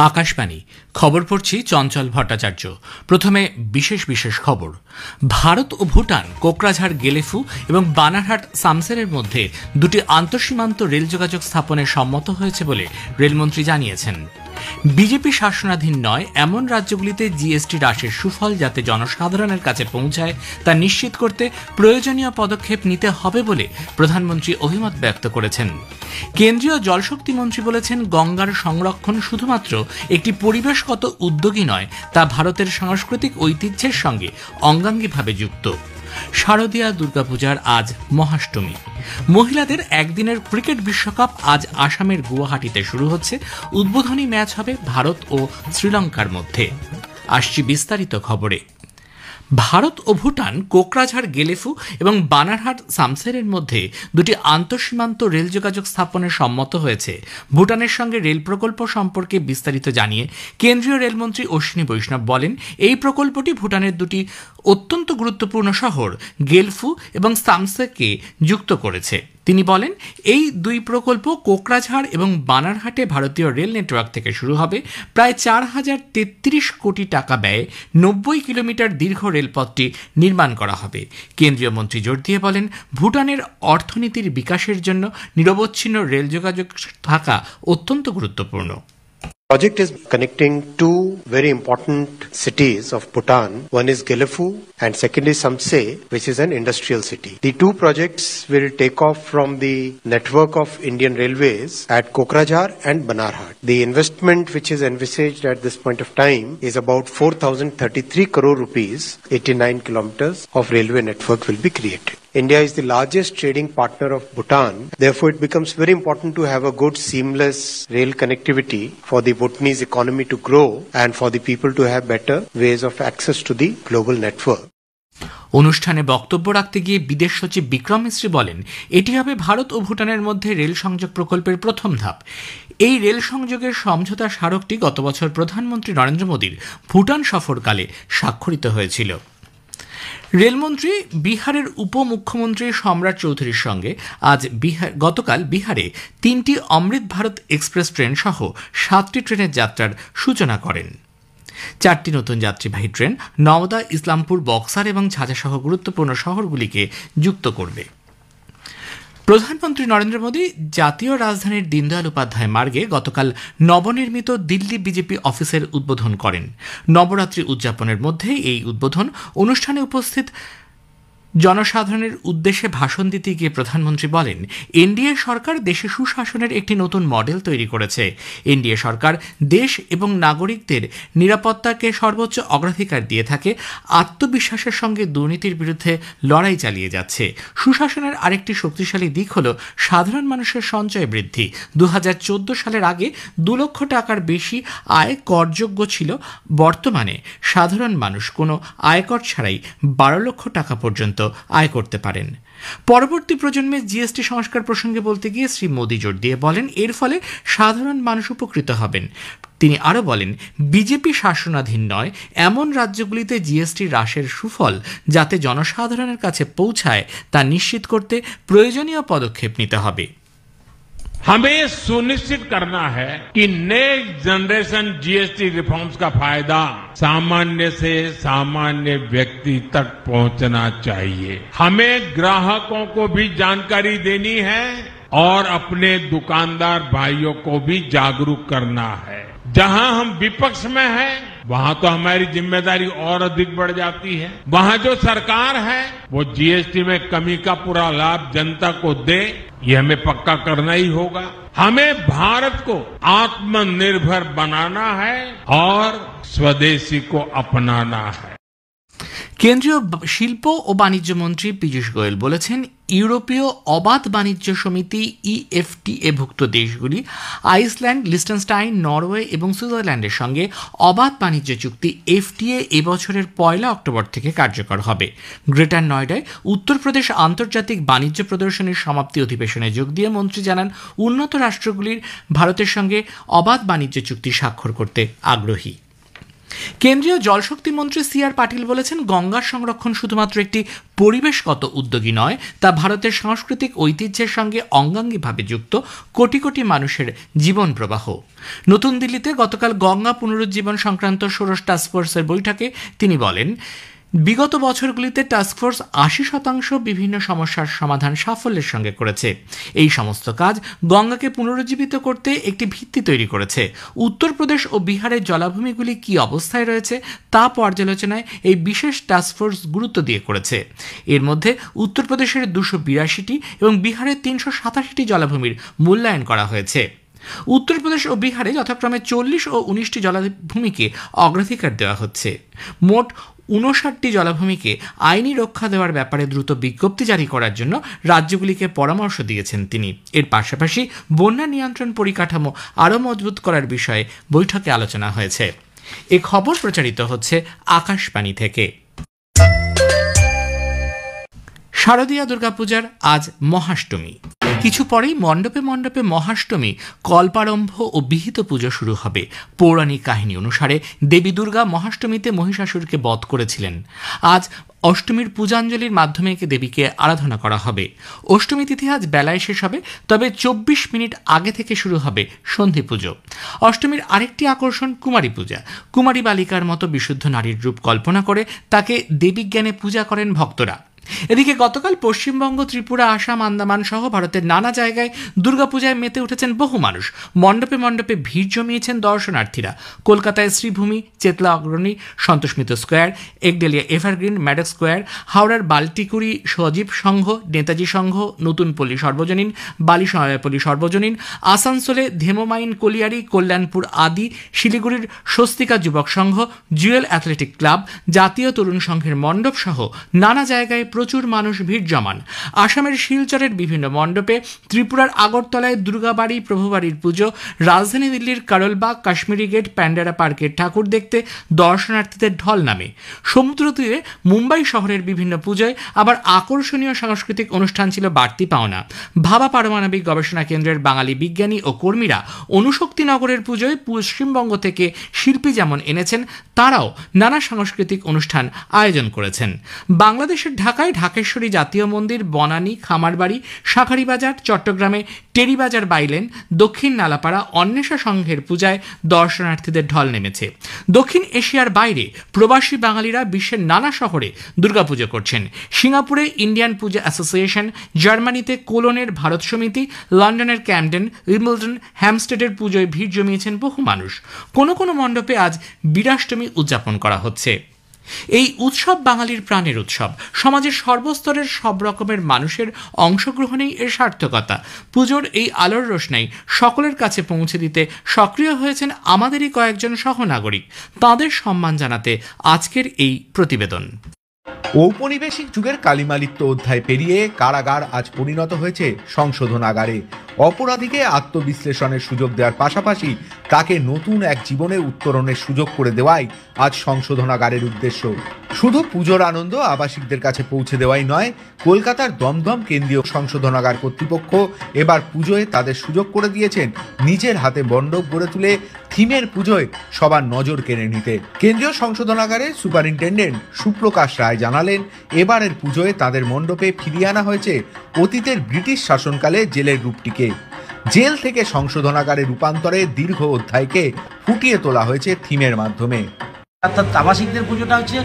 আকাশবাণী খবর পড়ছি চঞ্চল ভট্টাচার্য। প্রথমে বিশেষ বিশেষ খবর। ভারত ও ভুটান কোকরাঝাড় গেলেফু এবং বানারহাট সামসেরের মধ্যে দুটি আন্তঃসীমান্ত রেল যোগাযোগ স্থাপনে সম্মত হয়েছে বলে রেলমন্ত্রী জানিয়েছেন। বিজেপি শাসনাধীন নয় এমন রাজ্যগুলিতে জিএসটি হ্রাসের সুফল যাতে জনসাধারণের কাছে পৌঁছায় তা নিশ্চিত করতে প্রয়োজনীয় পদক্ষেপ নিতে হবে বলে প্রধানমন্ত্রী অভিমত ব্যক্ত করেছেন। কেন্দ্রীয় জলশক্তি মন্ত্রী বলেছেন, গঙ্গার সংরক্ষণ শুধুমাত্র একটি পরিবেশগত উদ্যোগই নয়, তা ভারতের সাংস্কৃতিক ঐতিহ্যের সঙ্গে অঙ্গাঙ্গিভাবে যুক্ত। শারদীয়া দুর্গাপূজার আজ মহাষ্টমী। মহিলাদের একদিনের ক্রিকেট বিশ্বকাপ আজ আসামের গুয়াহাটিতে শুরু হচ্ছে। উদ্বোধনী ম্যাচ হবে ভারত ও শ্রীলঙ্কার মধ্যে। আসছি বিস্তারিত খবরে। ভারত ও ভুটান কোকরাঝাড় গেলেফু এবং বানারহাট সামসেরের মধ্যে দুটি আন্তঃসীমান্ত রেল যোগাযোগ স্থাপনে সম্মত হয়েছে। ভুটানের সঙ্গে রেল প্রকল্প সম্পর্কে বিস্তারিত জানিয়ে কেন্দ্রীয় রেলমন্ত্রী অশ্বিনী বৈষ্ণব বলেন, এই প্রকল্পটি ভুটানের দুটি অত্যন্ত গুরুত্বপূর্ণ শহর গেলফু এবং সামসেরকে যুক্ত করেছে। তিনি বলেন, এই দুই প্রকল্প কোকরাঝাড় এবং বানারহাটে ভারতীয় রেল নেটওয়ার্ক থেকে শুরু হবে। প্রায় 4,033 কোটি টাকা ব্যয়ে 90 কিলোমিটার দীর্ঘ রেলপথটি নির্মাণ করা হবে। কেন্দ্রীয় মন্ত্রী জোর দিয়ে বলেন, ভুটানের অর্থনীতির বিকাশের জন্য নিরবচ্ছিন্ন রেল যোগাযোগ থাকা অত্যন্ত গুরুত্বপূর্ণ। The project is connecting two very important cities of Bhutan. One is Gelefu and second is Samse, which is an industrial city. The two projects will take off from the network of Indian Railways at Kokrajhar and Banarhat. The investment which is envisaged at this point of time is about 4,033 crore rupees. 89 kilometers of railway network will be created. India is the largest trading partner of Bhutan. Therefore, it becomes very important to have a good seamless rail connectivity for the Bhutanese economy to grow and for the people to have better ways of access to the global network. অনুষ্ঠানে বক্তব্য রাখতে গিয়ে বিদেশ সচিব বিক্রম মিশ্রি বলেন, এটি হবে ভারত ও ভুটানের মধ্যে রেল সংযোগ প্রকল্পের প্রথম ধাপ। এই রেল সংযোগের সমঝোতা স্মারকটি গত বছর প্রধানমন্ত্রী নরেন্দ্র মোদীর ভুটান সফরকালে স্বাক্ষরিত হয়েছিল। রেলমন্ত্রী বিহারের উপমুখ্যমন্ত্রী সম্রাট চৌধুরীর সঙ্গে গতকাল বিহারে 3টি অমৃত ভারত এক্সপ্রেস ট্রেন সহ 7টি ট্রেনের যাত্রার সূচনা করেন। 4টি নতুন যাত্রীবাহী ট্রেন নওদা, ইসলামপুর, বক্সার এবং ঝাঁঝা সহ গুরুত্বপূর্ণ শহরগুলিকে যুক্ত করবে। প্রধানমন্ত্রী নরেন্দ্র মোদী জাতীয় রাজধানীর দীনদয়াল উপাধ্যায় মার্গে গতকাল নবনির্মিত দিল্লি বিজেপি অফিসের উদ্বোধন করেন। নবরাত্রি উদযাপনের মধ্যে এই উদ্বোধন অনুষ্ঠানে উপস্থিত জনসাধারণের উদ্দেশ্যে ভাষণ দিতে গিয়ে প্রধানমন্ত্রী বলেন, এনডিএ সরকার দেশে সুশাসনের একটি নতুন মডেল তৈরি করেছে। এনডিএ সরকার দেশ এবং নাগরিকদের নিরাপত্তাকে সর্বোচ্চ অগ্রাধিকার দিয়ে থাকে, আত্মবিশ্বাসের সঙ্গে দুর্নীতির বিরুদ্ধে লড়াই চালিয়ে যাচ্ছে। সুশাসনের আরেকটি শক্তিশালী দিক হল সাধারণ মানুষের সঞ্চয় বৃদ্ধি। 2014 সালের আগে 2 লক্ষ টাকার বেশি আয় করযোগ্য ছিল। বর্তমানে সাধারণ মানুষ কোনো আয়কর ছাড়াই 12 লক্ষ টাকা পর্যন্ত আয় করতে পারেন। পরবর্তী প্রজন্মে জিএসটি সংস্কার প্রসঙ্গে বলতে গিয়ে শ্রী মোদী জোর দিয়ে বলেন, এর ফলে সাধারণ মানুষ উপকৃত হবেন। তিনি আরও বলেন, বিজেপি শাসনাধীন নয় এমন রাজ্যগুলিতে জিএসটি হ্রাসের সুফল যাতে জনসাধারণের কাছে পৌঁছায় তা নিশ্চিত করতে প্রয়োজনীয় পদক্ষেপ নিতে হবে। हमें सुनिश्चित करना है कि नेक्स्ट जनरेशन जीएसटी रिफॉर्म्स का फायदा सामान्य से सामान्य व्यक्ति तक पहुंचना चाहिए। हमें ग्राहकों को भी जानकारी देनी है और अपने दुकानदार भाइयों को भी जागरूक करना है। जहां हम विपक्ष में हैं वहां तो हमारी जिम्मेदारी और अधिक बढ़ जाती है। वहां जो सरकार है वो जीएसटी में कमी का पूरा लाभ जनता को दे, ये हमें पक्का करना ही होगा। हमें भारत को आत्मनिर्भर बनाना है और स्वदेशी को अपनाना है। কেন্দ্রীয় শিল্প ও বাণিজ্য মন্ত্রী পীযূষ গোয়েল বলেছেন, ইউরোপীয় অবাধ বাণিজ্য সমিতি ইএফটিএ-ভুক্ত দেশগুলি আইসল্যান্ড, লিechtenstein, নরওয়ে এবং সুইজারল্যান্ডের সঙ্গে অবাধ বাণিজ্য চুক্তি এফটিএ এবছরের 1 অক্টোবর থেকে কার্যকর হবে। গ্রেটার নয়ডায় উত্তরপ্রদেশ আন্তর্জাতিক বাণিজ্য প্রদর্শনীর সমাপ্তি অধিবেশনে যোগ দিয়ে মন্ত্রী জানান, উন্নত রাষ্ট্রগুলির ভারতের সঙ্গে অবাধ বাণিজ্য চুক্তি স্বাক্ষর করতে আগ্রহী। কেন্দ্রীয় জলশক্তি মন্ত্রী সি.আর. পাটিল বলেছেন, গঙ্গার সংরক্ষণ শুধুমাত্র একটি পরিবেশগত উদ্যোগই নয়, তা ভারতের সাংস্কৃতিক ঐতিহ্যের সঙ্গে অঙ্গাঙ্গিভাবে যুক্ত কোটি কোটি মানুষের জীবন প্রবাহ। নতুন দিল্লিতে গতকাল গঙ্গা পুনরুজ্জীবন সংক্রান্ত ষোড়শ টাস্কফোর্সের বৈঠকে তিনি বলেন, বিগত বছরগুলিতে টাস্কফোর্স ৮০% বিভিন্ন সমস্যার সমাধান সাফল্যের সঙ্গে করেছে। এই সমস্ত কাজ গঙ্গাকে পুনরুজ্জীবিত করতে একটি ভিত্তি তৈরি করেছে। উত্তরপ্রদেশ ও বিহারের জলাভূমিগুলি কি অবস্থায় রয়েছে তা পর্যালোচনায় এই বিশেষ টাস্কফোর্স গুরুত্ব দিয়ে করেছে। এর মধ্যে উত্তরপ্রদেশের ২৮২টি এবং বিহারের ৩৮৭টি জলাভূমির মূল্যায়ন করা হয়েছে। উত্তরপ্রদেশ ও বিহারে যথাক্রমে ৪০ ও ১৯টি জলাভূমিকে অগ্রাধিকার দেওয়া হচ্ছে। মোট ৫৯টি জলাভূমিকে আইনি রক্ষা দেওয়ার ব্যাপারে দ্রুত বিজ্ঞপ্তি জারি করার জন্য রাজ্যগুলিকে পরামর্শ দিয়েছেন তিনি। এর পাশাপাশি বন্যা নিয়ন্ত্রণ পরিকাঠামো আরও মজবুত করার বিষয়ে বৈঠকে আলোচনা হয়েছে। এ খবর প্রচারিত হচ্ছে আকাশবাণী থেকে। শারদীয়া দুর্গাপূজার আজ মহাষ্টমী। কিছু পরেই মণ্ডপে মণ্ডপে মহাষ্টমী, কল্পারম্ভ ও বিহিত পুজো শুরু হবে। পৌরাণিক কাহিনী অনুসারে দেবী দুর্গা মহাষ্টমীতে মহিষাসুরকে বধ করেছিলেন। আজ অষ্টমীর পূজাঞ্জলির মাধ্যমে দেবীকে আরাধনা করা হবে। অষ্টমী তিথি আজ বেলায় শেষ হবে, তবে ২৪ মিনিট আগে থেকে শুরু হবে সন্ধি পুজো। অষ্টমীর আরেকটি আকর্ষণ কুমারী পূজা। কুমারী বালিকার মতো বিশুদ্ধ নারীর রূপ কল্পনা করে তাকে দেবীজ্ঞানে পূজা করেন ভক্তরা। এদিকে গতকাল পশ্চিমবঙ্গ, ত্রিপুরা, আসাম, আন্দামান সহ ভারতের নানা জায়গায় দুর্গাপূজায় মেতে উঠেছেন বহু মানুষ। মণ্ডপে মণ্ডপে ভিড় জমিয়েছেন দর্শনার্থীরা। কলকাতায় শ্রীভূমি, চেতলা অগ্রণী, সন্তোষমিত্র স্কোয়ার, একডেলিয়া এভারগ্রিন, ম্যাডক স্কোয়ার, হাওড়ার বাল্টিকুড়ি সজীব সংঘ, নেতাজি সংঘ, নতুন পল্লী সর্বজনীন, বালি সময়াপল্লী সর্বজনীন, আসানসোলে ধেমোমাইন কলিয়ারি, কল্যাণপুর আদি, শিলিগুড়ির স্বস্তিকা যুবক সংঘ, জুয়েল অ্যাথলেটিক ক্লাব, জাতীয় তরুণ সংঘের মণ্ডপ সহ নানা জায়গায় প্রচুর মানুষ ভিড় জমান। আসামের শিলচরের বিভিন্ন মণ্ডপে, ত্রিপুরার আগরতলায় দুর্গাবাড়ি প্রভুবাড়ির পুজো, রাজধানী দিল্লির কারলবাগ, কাশ্মীরি গেট, প্যান্ডেরা পার্কের ঠাকুর দেখতে দর্শনার্থীদের ঢল নামে। সমুদ্র তীরে মুম্বাই শহরের বিভিন্ন পুজোয় আবার আকর্ষণীয় সাংস্কৃতিক অনুষ্ঠান ছিল বাড়তি পাওনা। ভাবা পারমাণবিক গবেষণা কেন্দ্রের বাঙালি বিজ্ঞানী ও কর্মীরা অনুশক্তিনগরের পুজোয় পশ্চিমবঙ্গ থেকে শিল্পী যেমন এনেছেন, তারাও নানা সাংস্কৃতিক অনুষ্ঠান আয়োজন করেছেন। বাংলাদেশের ঢাকায় ঢাকেশ্বরী জাতীয় মন্দির, বনানী, খামারবাড়ি, শাঁখারীবাজার, চট্টগ্রামে টেরিবাজার বাইলেন, দক্ষিণ নালাপাড়া অন্বেষা সংঘের পূজায় দর্শনার্থীদের ঢল নেমেছে। দক্ষিণ এশিয়ার বাইরে প্রবাসী বাঙালিরা বিশ্বের নানা শহরে দুর্গাপুজো করছেন। সিঙ্গাপুরে ইন্ডিয়ান পূজা অ্যাসোসিয়েশন, জার্মানিতে কোলনের ভারত সমিতি, লন্ডনের ক্যামডেন, উইম্বলডন, হ্যামস্টেডের পুজোয় ভিড় জমিয়েছেন বহু মানুষ। কোনো কোনো মণ্ডপে আজ বীরাষ্টমী উদযাপন করা হচ্ছে। এই উৎসব বাঙালির প্রাণের উৎসব। সমাজের সর্বস্তরের সব রকমের মানুষের অংশগ্রহণেই এর সার্থকতা। পুজোর এই আলোর রোশনাই সকলের কাছে পৌঁছে দিতে সক্রিয় হয়েছেন আমাদেরই কয়েকজন সহনাগরিক। তাঁদের সম্মান জানাতে আজকের এই প্রতিবেদন। ঔপনিবেশিক যুগের কালিমালিপ্ত অধ্যায় পেরিয়ে কারাগার আজ পরিণত হয়েছে সংশোধনাগারে। অপরাধীকে আত্মবিশ্লেষণের সুযোগ দেওয়ার পাশাপাশি তাকে নতুন এক জীবনে উত্তরণের সুযোগ করে দেওয়াই আজ সংশোধনাগারের উদ্দেশ্য। শুধু পুজোর আনন্দ আবাসিকদের কাছে পৌঁছে দেওয়াই নয়, কলকাতার দমদম কেন্দ্রীয় সংশোধনাগার কর্তৃপক্ষ এবার পুজোয় তাদের সুযোগ করে দিয়েছেন নিজের হাতে মণ্ডপ গড়ে তুলে থিমের পুজোয় সবার নজর কেড়ে নিতে। কেন্দ্রীয় সংশোধনাগারের সুপারিনটেন্ডেন্ট সুপ্রকাশ রায় জানালেন, এবারের পুজোয় তাদের মণ্ডপে ফিরিয়ে আনা হয়েছে অতীতের ব্রিটিশ শাসনকালে জেলের রূপটিকে। জেল থেকে সংশোধনাগারে রূপান্তরে দীর্ঘ অধ্যায়কে ফুটিয়ে তোলা হয়েছে থিমের মাধ্যমে। অর্থাৎ আবাসিকদের পুজোটা হচ্ছে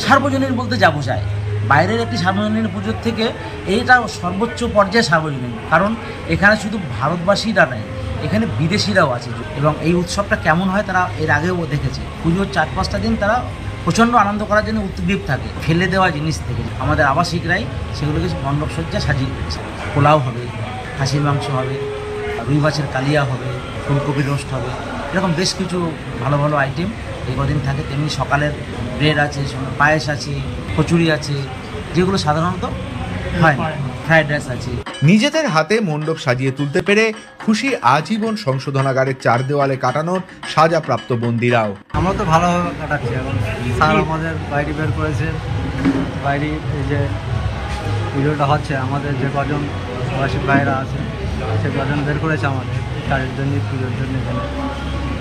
সার্বজনীন বলতে যা বোঝায়, বাইরের একটি সার্বজনীন পুজোর থেকে এইটা সর্বোচ্চ পর্যায়ে সার্বজনীন। কারণ এখানে শুধু ভারতবাসীরা নয়, এখানে বিদেশিরাও আছে এবং এই উৎসবটা কেমন হয় তারা এর আগেও দেখেছে। পুজোর ৪-৫টা দিন তারা প্রচণ্ড আনন্দ করার জন্য উদ্গ্রীব থাকে। ফেলে দেওয়া জিনিস থেকে আমাদের আবাসিকরাই সেগুলোকে মণ্ডপসজ্জা সাজিয়ে দিয়েছে। পোলাও হবে, খাসির মাংস হবে, রুই মাছের কালিয়া হবে, ফুলকপি রোস্ট হবে, এরকম বেশ কিছু ভালো ভালো আইটেম এই কদিন থাকে। তেমনি সকালের ব্রেড আছে, পায়েস আছে, কচুরি আছে, যেগুলো সাধারণত হয় না, ফ্রাইড রাইস আছে। নিজেদের হাতে মণ্ডপ সাজিয়ে তুলতে পেরে খুশি আজীবন সংশোধনাগারের ৪ দেওয়ালে কাটানোর সাজাপ্রাপ্ত বন্দীরাও। আমরা তো ভালোভাবে কাটাচ্ছি। এখন স্যার আমাদের বাইরে বের করেছে, বাইরে এই যে ভিডিওটা হচ্ছে, আমাদের যে কজন প্রবাসী ভাইরা আছে সে কজন বের করেছে আমাদের কাজের জন্য, পুজোর জন্য। এখানে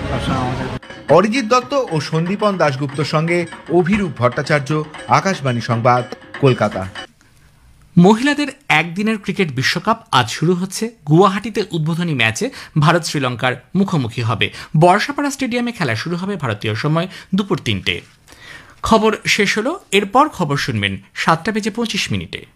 সবসময় আমাদের অরিজিৎ দত্ত ও সন্দীপন দাশগুপ্তর সঙ্গে অভিরূপ ভট্টাচার্য, আকাশবাণী সংবাদ, কলকাতা। মহিলাদের একদিনের ক্রিকেট বিশ্বকাপ আজ শুরু হচ্ছে। গুয়াহাটিতে উদ্বোধনী ম্যাচে ভারত শ্রীলঙ্কার মুখোমুখি হবে। বর্ষাপাড়া স্টেডিয়ামে খেলা শুরু হবে ভারতীয় সময় দুপুর 3টে। খবর শেষ হলো। এরপর খবর শুনবেন 7টা বেজে 25 মিনিটে।